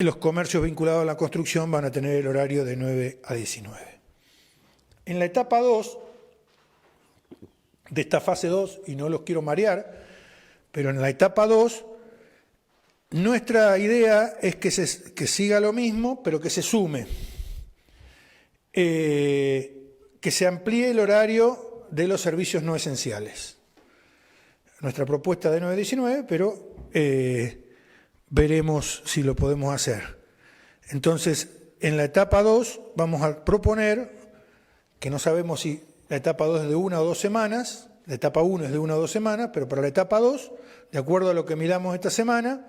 Los comercios vinculados a la construcción van a tener el horario de 9 a 19. En la etapa 2 de esta fase 2, y no los quiero marear, pero en la etapa 2, nuestra idea es que siga lo mismo, pero que se sume. Que se amplíe el horario de los servicios no esenciales. Nuestra propuesta de 9 a 19, pero veremos si lo podemos hacer. Entonces, en la etapa 2 vamos a proponer, que no sabemos si la etapa 2 es de 1 o 2 semanas, la etapa 1 es de 1 o 2 semanas, pero para la etapa 2, de acuerdo a lo que miramos esta semana,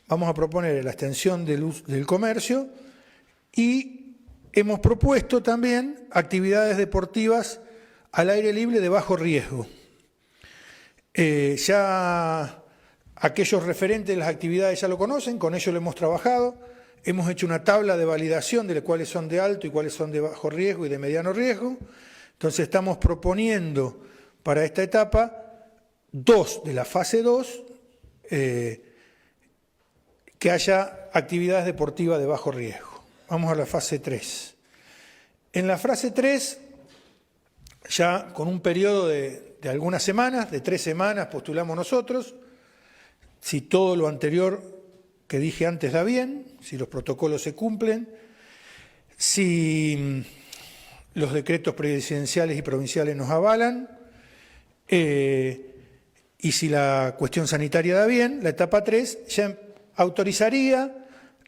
vamos a proponer la extensión del comercio y hemos propuesto también actividades deportivas al aire libre de bajo riesgo. Ya aquellos referentes de las actividades ya lo conocen, con ellos lo hemos trabajado, hemos hecho una tabla de validación de cuáles son de alto y cuáles son de bajo riesgo y de mediano riesgo. Entonces estamos proponiendo para esta etapa 2 de la fase 2 que haya actividades deportivas de bajo riesgo. Vamos a la fase 3. En la fase 3, ya con un periodo de algunas semanas, de 3 semanas postulamos nosotros, si todo lo anterior que dije antes da bien, si los protocolos se cumplen, si los decretos presidenciales y provinciales nos avalan, y si la cuestión sanitaria da bien, la etapa 3 ya autorizaría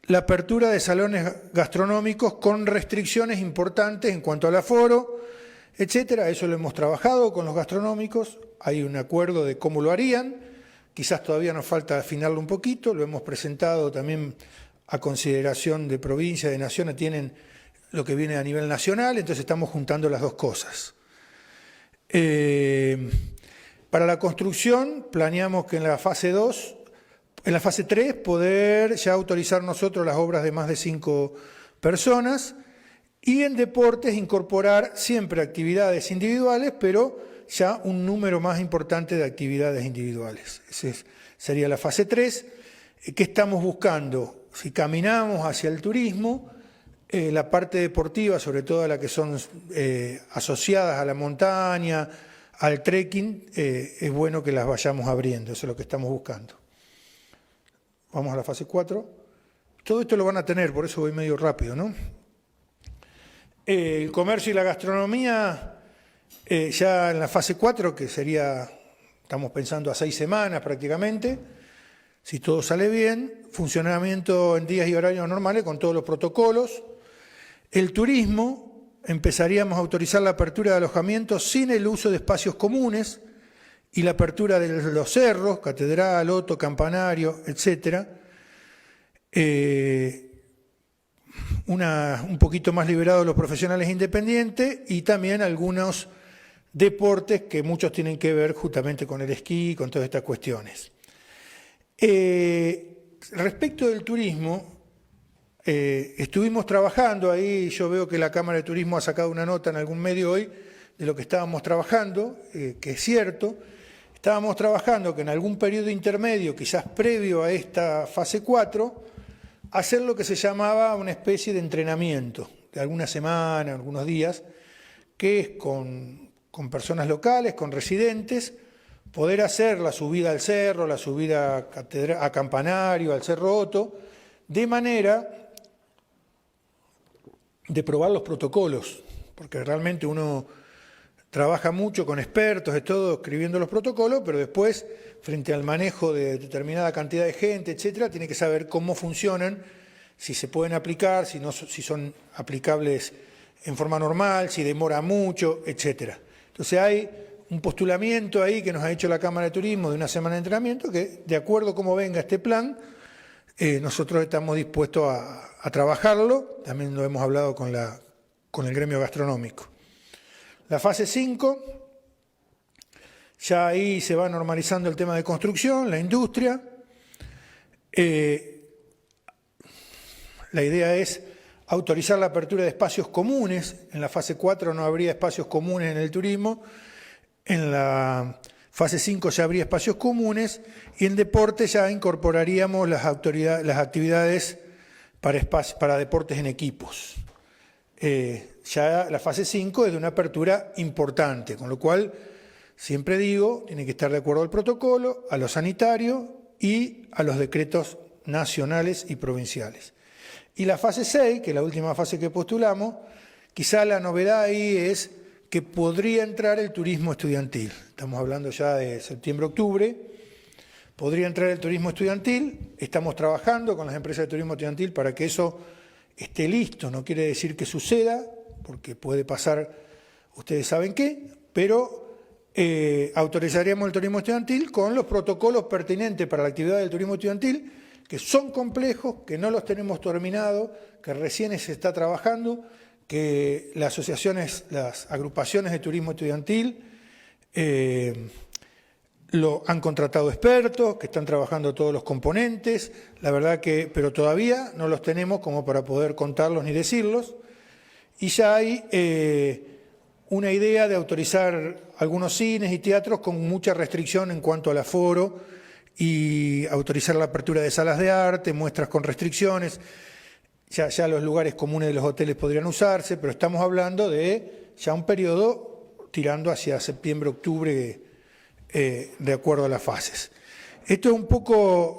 la apertura de salones gastronómicos con restricciones importantes en cuanto al aforo, etcétera. Eso lo hemos trabajado con los gastronómicos, hay un acuerdo de cómo lo harían, quizás todavía nos falta afinarlo un poquito, lo hemos presentado también a consideración de provincia, de nación, tienen lo que viene a nivel nacional, entonces estamos juntando las dos cosas. Para la construcción planeamos que en la fase 2, en la fase 3, poder ya autorizar nosotros las obras de más de 5 personas y en deportes incorporar siempre actividades individuales, pero ya un número más importante de actividades individuales. Esa sería la fase 3. ¿Qué estamos buscando? Si caminamos hacia el turismo, la parte deportiva, sobre todo la que son asociadas a la montaña, al trekking, es bueno que las vayamos abriendo, eso es lo que estamos buscando. Vamos a la fase 4. Todo esto lo van a tener, por eso voy medio rápido, ¿no? El comercio y la gastronomía, ya en la fase 4, que sería, estamos pensando a 6 semanas prácticamente, si todo sale bien, funcionamiento en días y horarios normales con todos los protocolos. El turismo, empezaríamos a autorizar la apertura de alojamientos sin el uso de espacios comunes y la apertura de los cerros, Catedral, Oto, Campanario, etcétera. Un poquito más liberados los profesionales independientes y también algunos deportes que muchos tienen que ver justamente con el esquí, con todas estas cuestiones. Respecto del turismo, estuvimos trabajando ahí, yo veo que la Cámara de Turismo ha sacado una nota en algún medio hoy de lo que estábamos trabajando, que es cierto. Estábamos trabajando que en algún periodo intermedio, quizás previo a esta fase 4, hacer lo que se llamaba una especie de entrenamiento, de alguna semana, algunos días, que es con personas locales, con residentes, poder hacer la subida al cerro, la subida a Campanario, al Cerro Oto, de manera de probar los protocolos, porque realmente uno trabaja mucho con expertos, de todo, escribiendo los protocolos, pero después, frente al manejo de determinada cantidad de gente, etcétera, tiene que saber cómo funcionan, si se pueden aplicar, si son aplicables en forma normal, si demora mucho, etcétera. Entonces hay un postulamiento ahí que nos ha hecho la Cámara de Turismo de una semana de entrenamiento que, de acuerdo a cómo venga este plan, nosotros estamos dispuestos a trabajarlo, también lo hemos hablado con el gremio gastronómico. La fase 5, ya ahí se va normalizando el tema de construcción, la industria. La idea es autorizar la apertura de espacios comunes. En la fase 4 no habría espacios comunes en el turismo. En la fase 5 ya habría espacios comunes y en deporte ya incorporaríamos las actividades para deportes en equipos. Ya la fase 5 es de una apertura importante, con lo cual, siempre digo, tiene que estar de acuerdo al protocolo, a lo sanitario y a los decretos nacionales y provinciales. Y la fase 6, que es la última fase que postulamos, quizá la novedad ahí es que podría entrar el turismo estudiantil. Estamos hablando ya de septiembre-octubre. Podría entrar el turismo estudiantil. Estamos trabajando con las empresas de turismo estudiantil para que eso esté listo. No quiere decir que suceda, porque puede pasar, ustedes saben qué, pero autorizaríamos el turismo estudiantil con los protocolos pertinentes para la actividad del turismo estudiantil, que son complejos, que no los tenemos terminados, que recién se está trabajando, que las asociaciones, las agrupaciones de turismo estudiantil lo han contratado expertos, que están trabajando todos los componentes, la verdad que, pero todavía no los tenemos como para poder contarlos ni decirlos, y ya hay una idea de autorizar algunos cines y teatros con mucha restricción en cuanto al aforo y autorizar la apertura de salas de arte, muestras con restricciones. Ya los lugares comunes de los hoteles podrían usarse, pero estamos hablando de ya un periodo tirando hacia septiembre, octubre, de acuerdo a las fases. Esto es un poco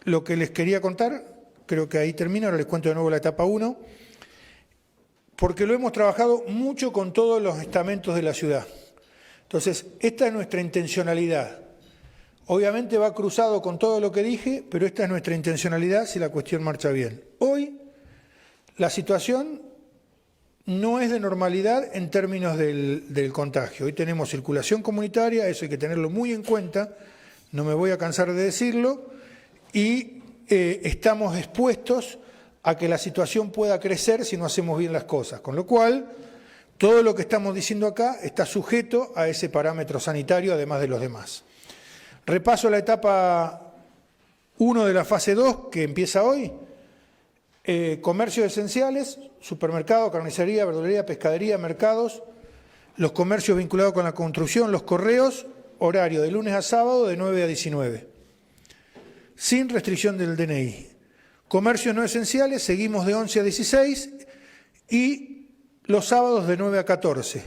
lo que les quería contar, creo que ahí termino, ahora les cuento de nuevo la etapa 1, porque lo hemos trabajado mucho con todos los estamentos de la ciudad. Entonces, esta es nuestra intencionalidad. Obviamente va cruzado con todo lo que dije, pero esta es nuestra intencionalidad si la cuestión marcha bien. Hoy la situación no es de normalidad en términos del contagio. Hoy tenemos circulación comunitaria, eso hay que tenerlo muy en cuenta, no me voy a cansar de decirlo, y estamos expuestos a que la situación pueda crecer si no hacemos bien las cosas. Con lo cual, todo lo que estamos diciendo acá está sujeto a ese parámetro sanitario, además de los demás. Repaso la etapa 1 de la fase 2, que empieza hoy. Comercios esenciales, supermercado, carnicería, verdulería, pescadería, mercados, los comercios vinculados con la construcción, los correos, horario de lunes a sábado de 9 a 19, sin restricción del DNI. Comercios no esenciales, seguimos de 11 a 16 y los sábados de 9 a 14.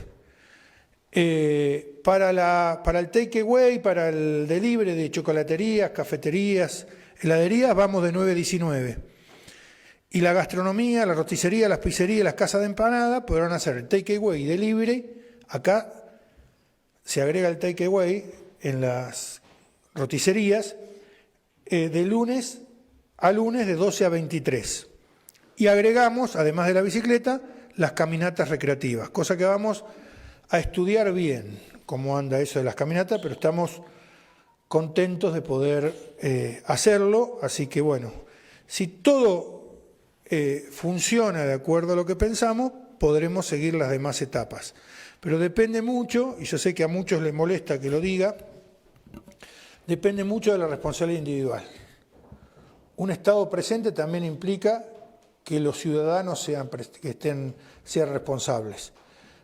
Para el takeaway, para el delivery de chocolaterías, cafeterías, heladerías, vamos de 9 a 19. Y la gastronomía, la roticería, las pizzerías, las casas de empanada podrán hacer el takeaway y delivery. Acá se agrega el takeaway en las roticerías de lunes a lunes de 12 a 23. Y agregamos, además de la bicicleta, las caminatas recreativas, cosa que vamos a estudiar bien cómo anda eso de las caminatas, pero estamos contentos de poder hacerlo, así que bueno, si todo funciona de acuerdo a lo que pensamos, podremos seguir las demás etapas. Pero depende mucho, y yo sé que a muchos les molesta que lo diga, depende mucho de la responsabilidad individual. Un Estado presente también implica que los ciudadanos sean responsables.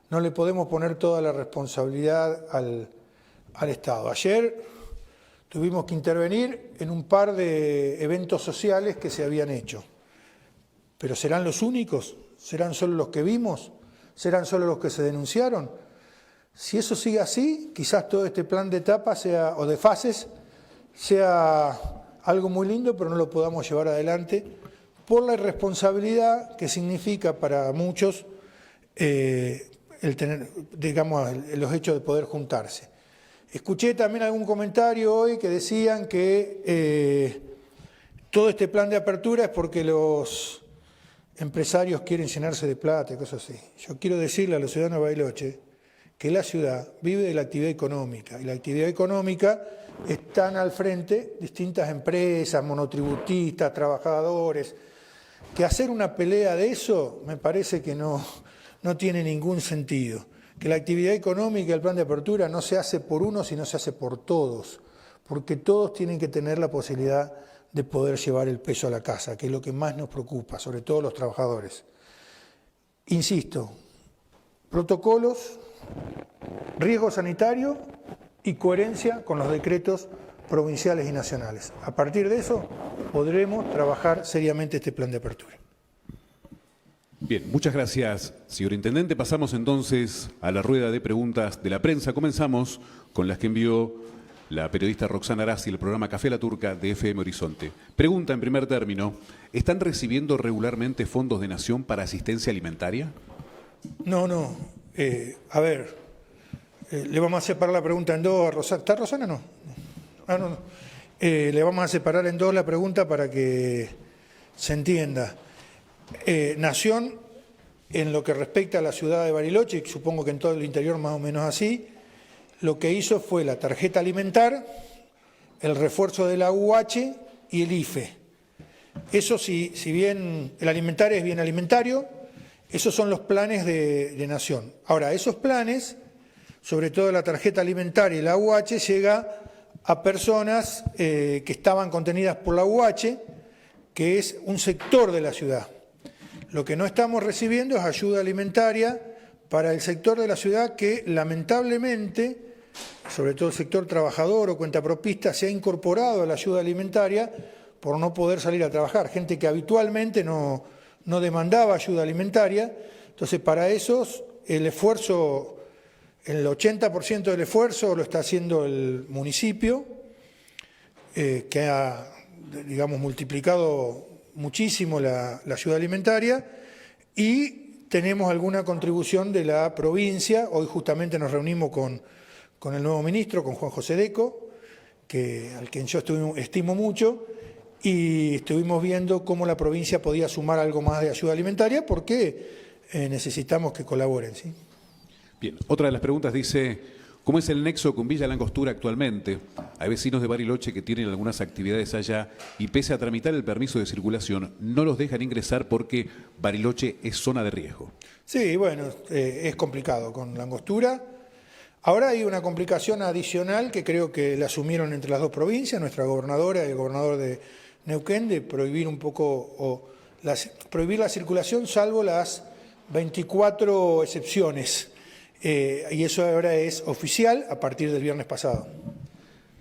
No le podemos poner toda la responsabilidad al Estado. Ayer tuvimos que intervenir en un par de eventos sociales que se habían hecho. ¿Pero serán los únicos? ¿Serán solo los que vimos? ¿Serán solo los que se denunciaron? Si eso sigue así, quizás todo este plan de etapas o de fases sea algo muy lindo, pero no lo podamos llevar adelante por la irresponsabilidad que significa para muchos los hechos de poder juntarse. Escuché también algún comentario hoy que decían que todo este plan de apertura es porque los empresarios quieren llenarse de plata y cosas así. Yo quiero decirle a los ciudadanos de Bariloche que la ciudad vive de la actividad económica, y la actividad económica están al frente distintas empresas, monotributistas, trabajadores, que hacer una pelea de eso me parece que no tiene ningún sentido. Que la actividad económica y el plan de apertura no se hace por uno, sino se hace por todos, porque todos tienen que tener la posibilidad de poder llevar el peso a la casa, que es lo que más nos preocupa, sobre todo los trabajadores. Insisto, protocolos, riesgo sanitario y coherencia con los decretos provinciales y nacionales. A partir de eso podremos trabajar seriamente este plan de apertura. Bien, muchas gracias, señor Intendente. Pasamos entonces a la rueda de preguntas de la prensa. Comenzamos con las que envió la periodista Roxana Arasi del programa Café La Turca de FM Horizonte. Pregunta en primer término, ¿están recibiendo regularmente fondos de Nación para asistencia alimentaria? No. A ver, le vamos a separar la pregunta en dos a Rosana. ¿Está Rosana? No. No. Le vamos a separar en dos la pregunta para que se entienda. Nación, en lo que respecta a la ciudad de Bariloche, y supongo que en todo el interior más o menos así, lo que hizo fue la tarjeta alimentar, el refuerzo de la UH y el IFE. Eso, si bien el alimentario es bien alimentario, esos son los planes de Nación. Ahora, esos planes, sobre todo la tarjeta alimentaria y la UH, llega a personas que estaban contenidas por la UH, que es un sector de la ciudad. Lo que no estamos recibiendo es ayuda alimentaria para el sector de la ciudad que lamentablemente, sobre todo el sector trabajador o cuentapropista, se ha incorporado a la ayuda alimentaria por no poder salir a trabajar. Gente que habitualmente no demandaba ayuda alimentaria. Entonces, para esos, el esfuerzo, el 80% del esfuerzo lo está haciendo el municipio, que ha, digamos, multiplicado muchísimo la ayuda alimentaria, y tenemos alguna contribución de la provincia. Hoy justamente nos reunimos con el nuevo ministro, con Juan José Deco, al quien yo estimo mucho, y estuvimos viendo cómo la provincia podía sumar algo más de ayuda alimentaria, porque necesitamos que colaboren, ¿sí? Bien, otra de las preguntas dice, ¿cómo es el nexo con Villa Langostura actualmente? Hay vecinos de Bariloche que tienen algunas actividades allá y pese a tramitar el permiso de circulación, no los dejan ingresar porque Bariloche es zona de riesgo. Sí, bueno, es complicado con Langostura. Ahora hay una complicación adicional que creo que la asumieron entre las dos provincias, nuestra gobernadora y el gobernador de Neuquén, de prohibir un poco, prohibir la circulación salvo las 24 excepciones. Y eso ahora es oficial a partir del viernes pasado.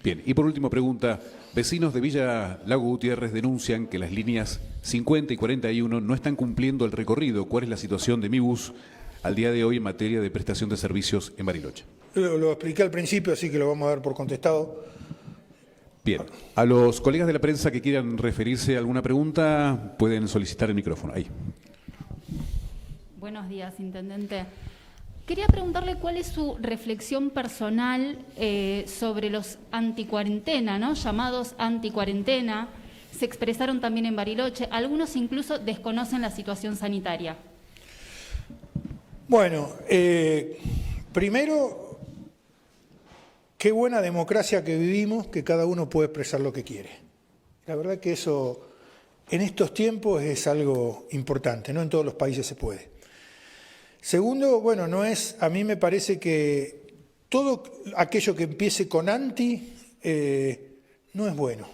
Bien, y por último pregunta, vecinos de Villa Lago Gutiérrez denuncian que las líneas 50 y 41 no están cumpliendo el recorrido. ¿Cuál es la situación de Mi Bus al día de hoy en materia de prestación de servicios en Bariloche? Lo expliqué al principio, así que lo vamos a dar por contestado. Bien, a los colegas de la prensa que quieran referirse a alguna pregunta pueden solicitar el micrófono. Ahí. Buenos días, Intendente. Quería preguntarle cuál es su reflexión personal sobre los anticuarentena, ¿no? Llamados anticuarentena. Se expresaron también en Bariloche. Algunos incluso desconocen la situación sanitaria. Bueno, primero, qué buena democracia que vivimos, que cada uno puede expresar lo que quiere. La verdad que eso en estos tiempos es algo importante, no en todos los países se puede. Segundo, bueno, a mí me parece que todo aquello que empiece con anti no es bueno,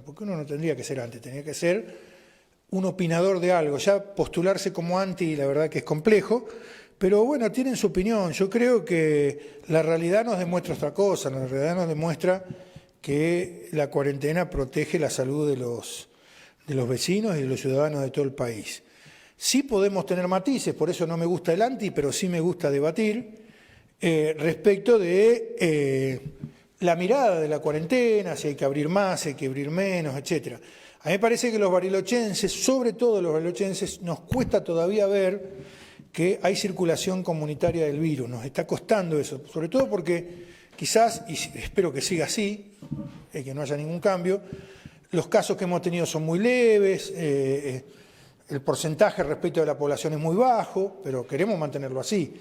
porque uno no tendría que ser anti, tendría que ser un opinador de algo. Ya postularse como anti, la verdad que es complejo, pero bueno, tienen su opinión. Yo creo que la realidad nos demuestra otra cosa, la realidad nos demuestra que la cuarentena protege la salud de los vecinos y de los ciudadanos de todo el país. Sí podemos tener matices, por eso no me gusta el anti, pero sí me gusta debatir respecto de la mirada de la cuarentena, si hay que abrir más, si hay que abrir menos, etc. A mí me parece que los barilochenses, sobre todo los barilochenses, nos cuesta todavía ver que hay circulación comunitaria del virus, nos está costando eso, sobre todo porque quizás, y espero que siga así, que no haya ningún cambio, los casos que hemos tenido son muy leves, el porcentaje respecto de la población es muy bajo, pero queremos mantenerlo así.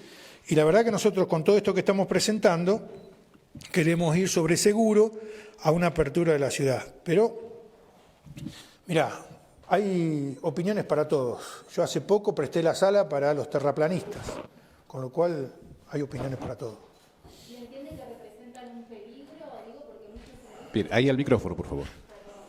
Y la verdad que nosotros con todo esto que estamos presentando queremos ir sobre seguro a una apertura de la ciudad. Pero, mirá, hay opiniones para todos. Yo hace poco presté la sala para los terraplanistas, con lo cual hay opiniones para todos. ¿Y entiende que representan un peligro? Bien, ahí al micrófono, por favor.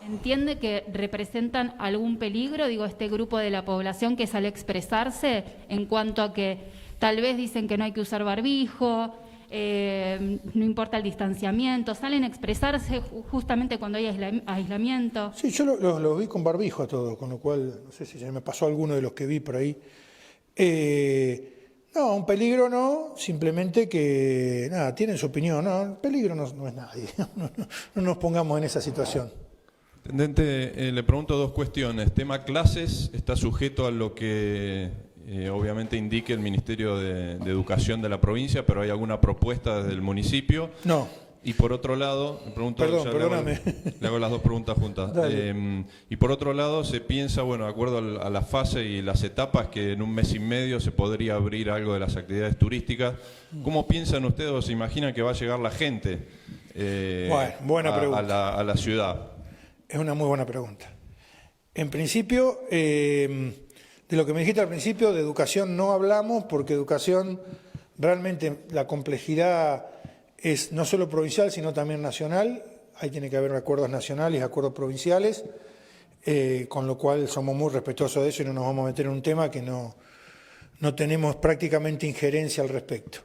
¿Entiende que representan algún peligro, este grupo de la población que sale a expresarse en cuanto a que tal vez dicen que no hay que usar barbijo, no importa el distanciamiento, salen a expresarse justamente cuando hay aislamiento. Sí, yo lo vi con barbijo a todo, con lo cual no sé si se me pasó alguno de los que vi por ahí. No, un peligro no, simplemente que, nada, tienen su opinión, no, el peligro no es nadie, no nos pongamos en esa situación. Intendente, le pregunto dos cuestiones. Tema clases, está sujeto a lo que obviamente indique el Ministerio de Educación de la provincia, pero ¿hay alguna propuesta desde el municipio? No. Y por otro lado, me pregunto, Perdón, perdóname. le hago las dos preguntas juntas. Y por otro lado, se piensa, bueno, de acuerdo a la fase y las etapas, que en un mes y medio se podría abrir algo de las actividades turísticas. ¿Cómo piensan ustedes o se imaginan que va a llegar la gente buena pregunta. a la ciudad? Es una muy buena pregunta. En principio, de lo que me dijiste al principio, de educación no hablamos, porque educación, realmente la complejidad es no solo provincial, sino también nacional. Ahí tiene que haber acuerdos nacionales y acuerdos provinciales, con lo cual somos muy respetuosos de eso y no nos vamos a meter en un tema que no tenemos prácticamente injerencia al respecto.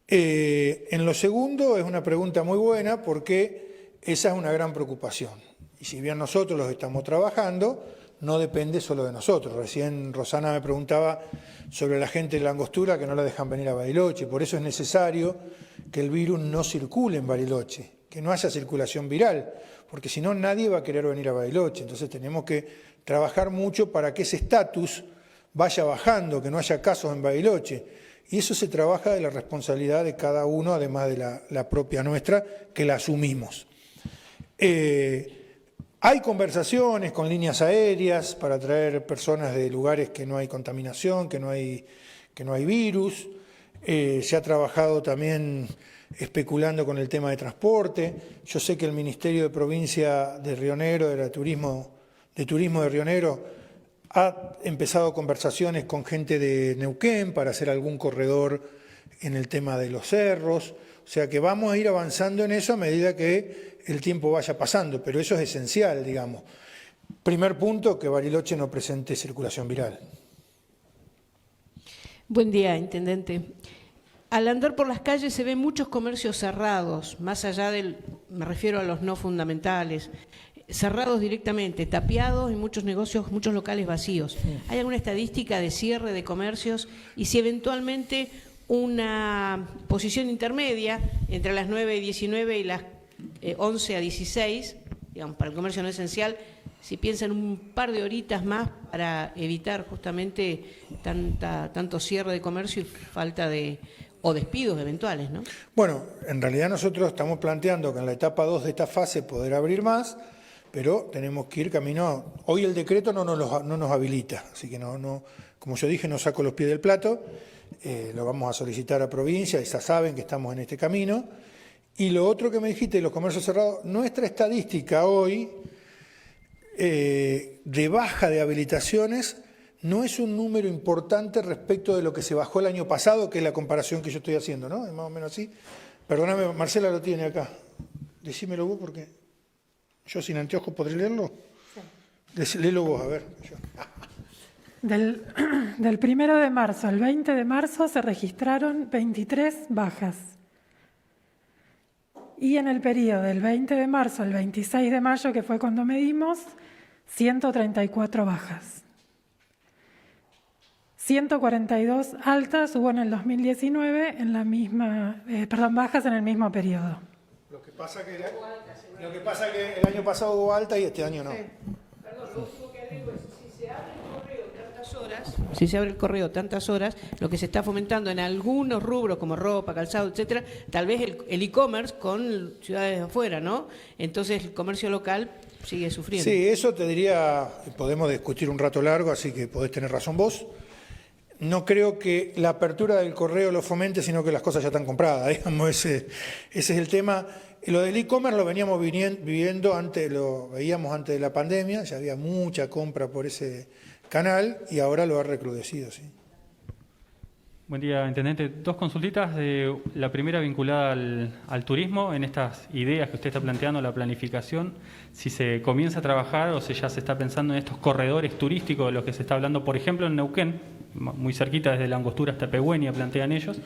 En lo segundo, es una pregunta muy buena, porque esa es una gran preocupación. Y si bien nosotros los estamos trabajando, no depende solo de nosotros. Recién Rosana me preguntaba sobre la gente de la Angostura que no la dejan venir a Bariloche. Por eso es necesario que el virus no circule en Bariloche, que no haya circulación viral, porque si no nadie va a querer venir a Bariloche. Entonces tenemos que trabajar mucho para que ese estatus vaya bajando, que no haya casos en Bariloche. Y eso se trabaja de la responsabilidad de cada uno, además de la propia nuestra, que la asumimos. Hay conversaciones con líneas aéreas para traer personas de lugares que no hay contaminación, que no hay virus. Se ha trabajado también especulando con el tema de transporte. Yo sé que el Ministerio de Provincia de Río Negro, de Turismo de Río Negro, ha empezado conversaciones con gente de Neuquén para hacer algún corredor en el tema de los cerros. O sea que vamos a ir avanzando en eso a medida que el tiempo vaya pasando, pero eso es esencial, digamos. Primer punto, que Bariloche no presente circulación viral. Buen día, Intendente. Al andar por las calles se ven muchos comercios cerrados, más allá me refiero a los no fundamentales, cerrados directamente, tapiados y muchos negocios, muchos locales vacíos. ¿Hay alguna estadística de cierre de comercios y si eventualmente una posición intermedia entre las 9:19 y las 11:16, digamos, para el comercio no esencial, si piensan un par de horitas más para evitar justamente tanto cierre de comercio y falta o despidos eventuales, ¿no? Bueno, en realidad nosotros estamos planteando que en la etapa 2 de esta fase poder abrir más, pero tenemos que ir camino. Hoy el decreto no nos habilita, así que no, como yo dije, no saco los pies del plato, lo vamos a solicitar a provincia, y ya saben que estamos en este camino. Y lo otro que me dijiste, los comercios cerrados, nuestra estadística hoy de baja de habilitaciones no es un número importante respecto de lo que se bajó el año pasado, que es la comparación que yo estoy haciendo, ¿no? Es más o menos así. Perdóname, Marcela lo tiene acá. Decímelo vos porque yo sin anteojos podré leerlo. Sí. Léelo vos, a ver. Del 1 de marzo al 20 de marzo se registraron 23 bajas. Y en el periodo del 20 de marzo al 26 de mayo, que fue cuando medimos, 134 bajas. 142 altas hubo en el 2019, en la misma, bajas en el mismo periodo. Lo que pasa que el año pasado hubo alta y este año no. Sí. Perdón, lo último que agrego es, si se abre el correo tantas horas, lo que se está fomentando en algunos rubros como ropa, calzado, etcétera, tal vez el e-commerce con ciudades de afuera, ¿no? Entonces el comercio local sigue sufriendo. Sí, eso te diría, podemos discutir un rato largo, así que podés tener razón vos. No creo que la apertura del correo lo fomente, sino que las cosas ya están compradas, digamos, ese es el tema. Lo del e-commerce lo veníamos viviendo antes, lo veíamos antes de la pandemia, ya había mucha compra por ese canal y ahora lo ha recrudecido, sí. Buen día, Intendente. Dos consultitas. La primera vinculada al turismo, en estas ideas que usted está planteando, la planificación, si se comienza a trabajar o si ya se está pensando en estos corredores turísticos de los que se está hablando, por ejemplo, en Neuquén, muy cerquita, desde la Angostura hasta Pehuen, plantean ellos.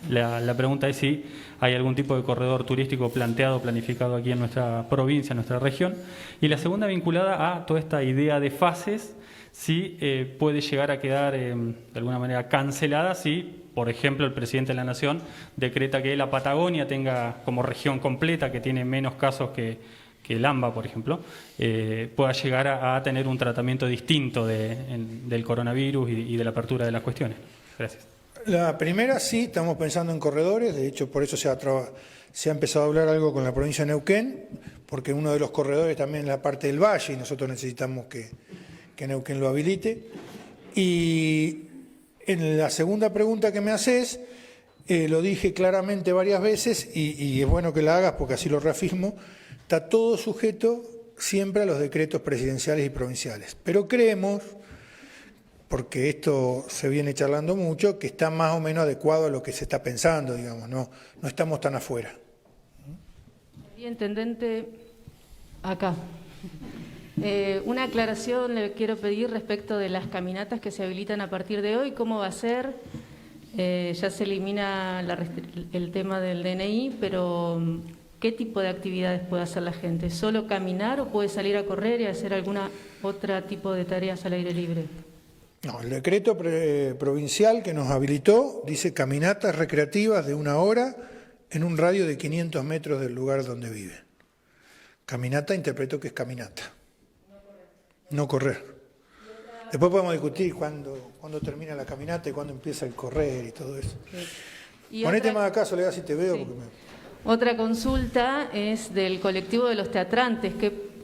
La pregunta es si hay algún tipo de corredor turístico planteado, planificado aquí en nuestra provincia, en nuestra región. Y la segunda vinculada a toda esta idea de fases, si puede llegar a quedar de alguna manera cancelada si, por ejemplo, el presidente de la Nación decreta que la Patagonia tenga como región completa, que tiene menos casos que el AMBA, por ejemplo, pueda llegar a tener un tratamiento distinto del coronavirus y de la apertura de las cuestiones. Gracias. La primera sí, estamos pensando en corredores, de hecho por eso se ha empezado a hablar algo con la provincia de Neuquén, porque uno de los corredores también es la parte del valle y nosotros necesitamos que Neuquén lo habilite. Y en la segunda pregunta que me haces, lo dije claramente varias veces y es bueno que la hagas porque así lo reafirmo, está todo sujeto siempre a los decretos presidenciales y provinciales. Pero creemos, porque esto se viene charlando mucho, que está más o menos adecuado a lo que se está pensando, digamos, no estamos tan afuera. Intendente, acá. Una aclaración le quiero pedir respecto de las caminatas que se habilitan a partir de hoy. ¿Cómo va a ser? Ya se elimina el tema del DNI, pero ¿qué tipo de actividades puede hacer la gente? ¿Solo caminar o puede salir a correr y hacer alguna otra tipo de tareas al aire libre? No, el decreto provincial que nos habilitó dice caminatas recreativas de 1 hora en un radio de 500 metros del lugar donde vive. Caminata interpreto que es caminata. No correr. Después podemos discutir cuándo termina la caminata y cuándo empieza el correr y todo eso. Y Ponete otra, más acá, Soledad, si te veo. sí. Porque Otra consulta es del colectivo de los teatrantes.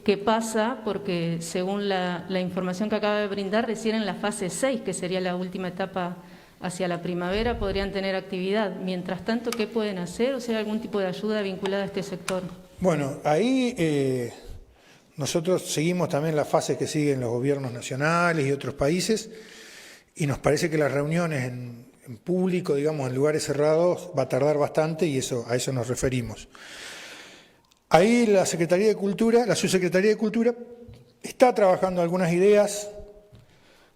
¿Qué pasa? Porque según la información que acaba de brindar, recién en la fase 6, que sería la última etapa hacia la primavera, podrían tener actividad. Mientras tanto, ¿qué pueden hacer? ¿O sea, algún tipo de ayuda vinculada a este sector? Bueno, ahí nosotros seguimos también las fases que siguen los gobiernos nacionales y otros países y nos parece que las reuniones en público, digamos, en lugares cerrados, va a tardar bastante y a eso nos referimos. Ahí la Secretaría de Cultura, la Subsecretaría de Cultura, está trabajando algunas ideas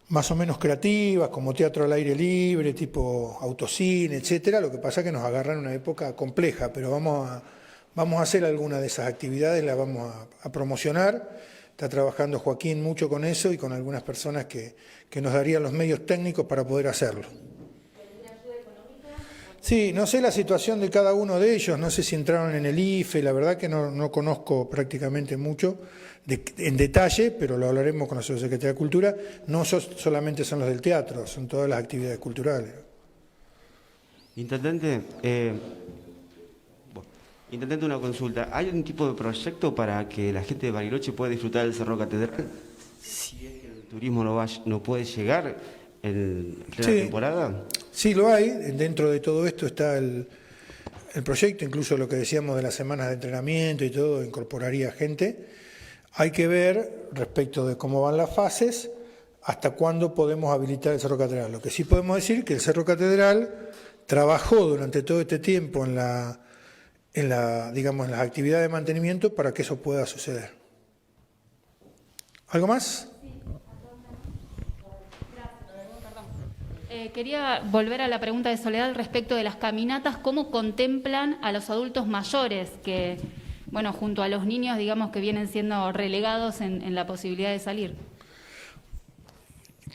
más o menos creativas, como teatro al aire libre, tipo autocine, etcétera. Lo que pasa es que nos agarra en una época compleja, pero vamos a hacer alguna de esas actividades, las vamos a promocionar. Está trabajando Joaquín mucho con eso y con algunas personas que nos darían los medios técnicos para poder hacerlo. Sí, no sé la situación de cada uno de ellos, no sé si entraron en el IFE, la verdad que no conozco prácticamente mucho en detalle, pero lo hablaremos con la Subsecretaría de Cultura. No solamente son los del teatro, son todas las actividades culturales. Intendente, una consulta. ¿Hay un tipo de proyecto para que la gente de Bariloche pueda disfrutar del Cerro Catedral? Si es que el turismo no puede llegar en plena temporada. Sí, lo hay. Dentro de todo esto está el proyecto, incluso lo que decíamos de las semanas de entrenamiento y todo, incorporaría gente. Hay que ver, respecto de cómo van las fases, hasta cuándo podemos habilitar el Cerro Catedral. Lo que sí podemos decir es que el Cerro Catedral trabajó durante todo este tiempo en las actividades de mantenimiento para que eso pueda suceder. ¿Algo más? Quería volver a la pregunta de Soledad respecto de las caminatas. ¿Cómo contemplan a los adultos mayores que, bueno, junto a los niños, digamos, que vienen siendo relegados en la posibilidad de salir?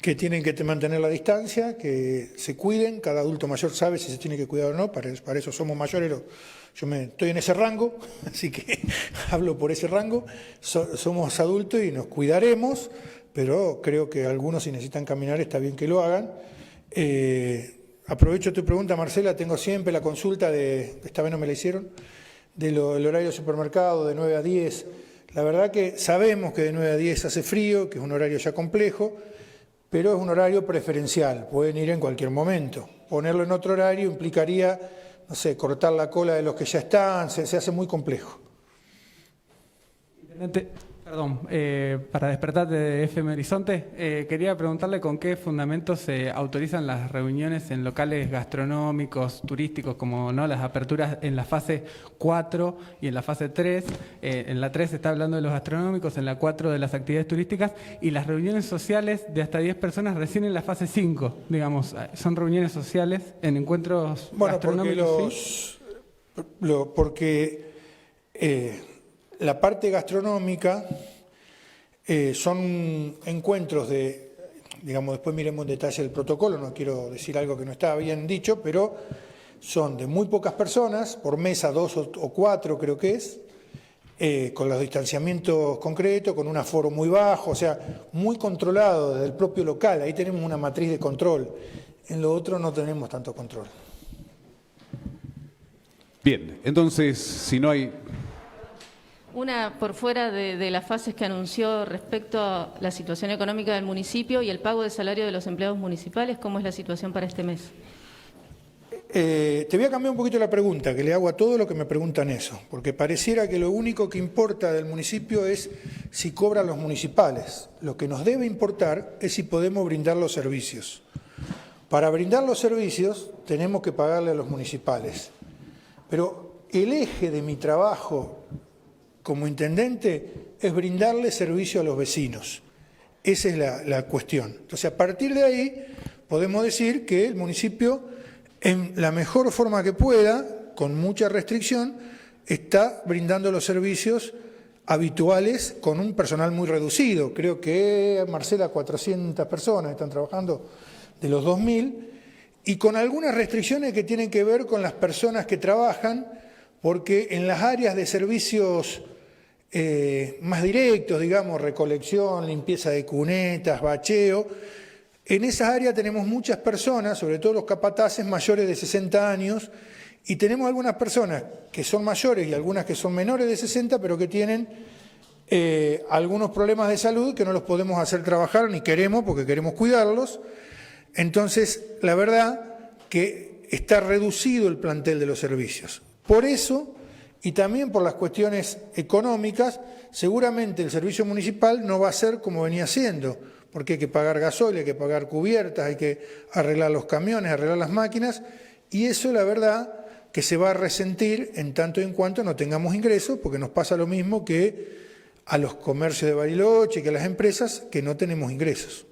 Que tienen que mantener la distancia, que se cuiden, cada adulto mayor sabe si se tiene que cuidar o no, para eso somos mayoreros. Estoy en ese rango, así que hablo por ese rango. Somos adultos y nos cuidaremos, pero creo que algunos, si necesitan caminar, está bien que lo hagan. Aprovecho tu pregunta, Marcela, tengo siempre la consulta esta vez no me la hicieron, del horario de supermercado de 9 a 10. La verdad que sabemos que de 9 a 10 hace frío, que es un horario ya complejo, pero es un horario preferencial, pueden ir en cualquier momento. Ponerlo en otro horario implicaría, no sé, cortar la cola de los que ya están, se hace muy complejo. Intendente, Perdón, para despertarte de FM Horizonte, quería preguntarle con qué fundamentos se autorizan las reuniones en locales gastronómicos, turísticos, como no las aperturas en la fase 4 y en la fase 3. En la 3 se está hablando de los gastronómicos, en la 4 de las actividades turísticas, y las reuniones sociales de hasta 10 personas recién en la fase 5, digamos. Son reuniones sociales en encuentros gastronómicos. Porque la parte gastronómica son encuentros de, digamos, después miremos en detalle el protocolo, no quiero decir algo que no estaba bien dicho, pero son de muy pocas personas, por mesa 2 o 4 creo que es, con los distanciamientos concretos, con un aforo muy bajo, o sea, muy controlado desde el propio local, ahí tenemos una matriz de control, en lo otro no tenemos tanto control. Bien, entonces, si no hay... Una por fuera de las fases que anunció respecto a la situación económica del municipio y el pago de salario de los empleados municipales, ¿cómo es la situación para este mes? Te voy a cambiar un poquito la pregunta, que le hago a todos los que me preguntan eso, porque pareciera que lo único que importa del municipio es si cobran los municipales. Lo que nos debe importar es si podemos brindar los servicios. Para brindar los servicios tenemos que pagarle a los municipales. Pero el eje de mi trabajo como intendente es brindarle servicio a los vecinos. Esa es la cuestión. Entonces, a partir de ahí, podemos decir que el municipio, en la mejor forma que pueda, con mucha restricción, está brindando los servicios habituales con un personal muy reducido. Creo que, Marcela, 400 personas están trabajando de los 2.000, y con algunas restricciones que tienen que ver con las personas que trabajan, porque en las áreas de servicios más directos, digamos, recolección, limpieza de cunetas, bacheo, en esas áreas tenemos muchas personas, sobre todo los capataces mayores de 60 años, y tenemos algunas personas que son mayores y algunas que son menores de 60, pero que tienen algunos problemas de salud que no los podemos hacer trabajar ni queremos, porque queremos cuidarlos. Entonces, la verdad que está reducido el plantel de los servicios. Por eso, y también por las cuestiones económicas, seguramente el servicio municipal no va a ser como venía siendo, porque hay que pagar gasoil, hay que pagar cubiertas, hay que arreglar los camiones, arreglar las máquinas, y eso la verdad que se va a resentir en tanto y en cuanto no tengamos ingresos, porque nos pasa lo mismo que a los comercios de Bariloche, que a las empresas, que no tenemos ingresos.